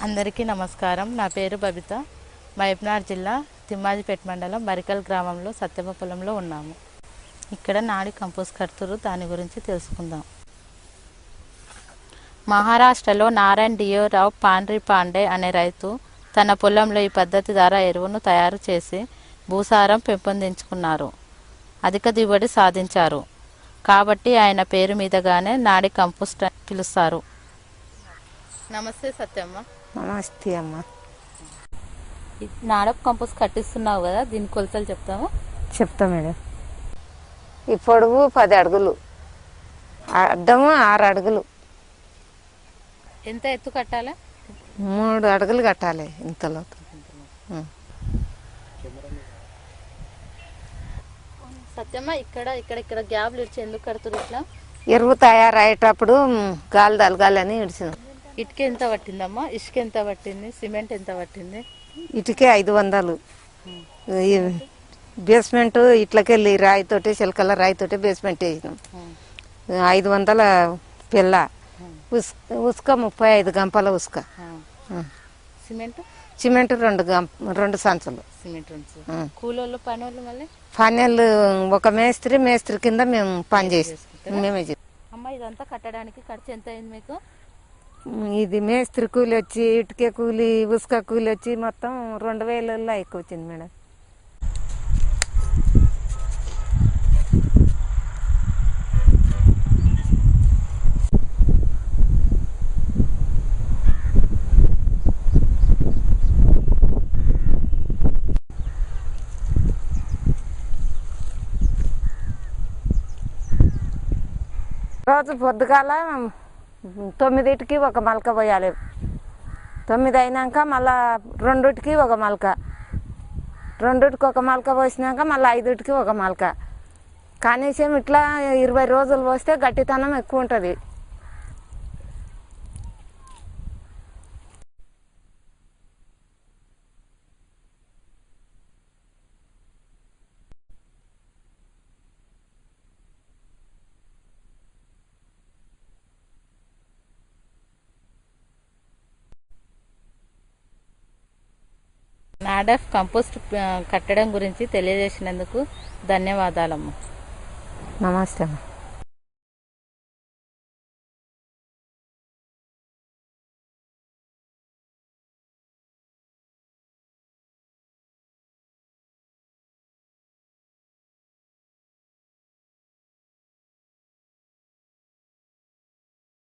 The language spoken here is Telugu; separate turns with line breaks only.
అందరికీ నమస్కారం. నా పేరు బబిత. మహబూబ్నగర్ జిల్లా తిమ్మాజిపేట మండలం బరికల్ గ్రామంలో సత్యమ్మ పొలంలో ఉన్నాము. ఇక్కడ నాడి కంపోస్ట్ కడుతురు, దాని గురించి తెలుసుకుందాం. మహారాష్ట్రలో నారాయణ్ డియో రావ్ పాండ్రి పాండే అనే రైతు తన పొలంలో ఈ పద్ధతి ద్వారా ఎరువును తయారు చేసి భూసారం పెంపొందించుకున్నారు. అధిక దిగుబడి సాధించారు. కాబట్టి ఆయన పేరు మీదగానే నాడి కంపోస్ట్ పిలుస్తారు. నమస్తే సత్యమ్మ.
నమస్తే అమ్మ.
నాడప్ కంపోస్ట్ కట్టిస్తున్నావు కదా, దీని కొలతలు చెప్తావా?
చెప్తా మేడం. ఈ పొడవు 10 అడుగులు, అడ్డము 6 అడుగులు.
ఎంత ఎత్తు కట్టాలి?
3 అడుగులు కట్టాలి. ఇంతలో
సత్యమ్మ, ఇక్కడ గ్యాప్లు ఇచ్చి ఎందుకు కడుతున్నారు ఇట్లా?
ఎరువు తయారయ్యేటప్పుడు గాలి తలగాలని ఇడిచినాం.
ఇటుక ఎంత పట్టిందమ్మా? ఇసుక ఎంత పట్టింది? సిమెంట్ ఎంత పట్టింది?
ఇటుకే 500. బేస్మెంట్ ఇట్లకెళ్ళి రాయితోటి చిలకల రాయితోటి బేస్మెంట్ వేసినాం. 500 పిల్ల ఉసుక 35 గంపల ఉసుక. సిమెంట్ 2 సంచులు.
కూలోళ్ళు పనులు మళ్ళీ
పనులు ఒక మేస్త్రి కింద మేము పని చేసి మేమే చేస్తాం.
అమ్మ, ఇదంతా కట్టడానికి ఖర్చు ఎంత అయింది మీకు?
ఇది మేస్త్రి కూలి వచ్చి, ఇటుకే కూలి, ఉసుక కూలి వచ్చి మొత్తం 2000 ఎక్కువ వచ్చింది మేడం. రోజు పొద్దుగాల 9కి ఒక మలక పోయాలి. 9 అయినాక మళ్ళా 2కి ఒక మలక, 2కి ఒక మలక పోసినాక మళ్ళీ 5కి ఒక మలక. కనీసం ఇట్లా 20 రోజులు పోస్తే గట్టితనం ఎక్కువ ఉంటుంది.
నాడప్ కంపోస్ట్ కట్టడం గురించి తెలియజేసినందుకు ధన్యవాదాలమ్మా.
నమస్తే అమ్మ.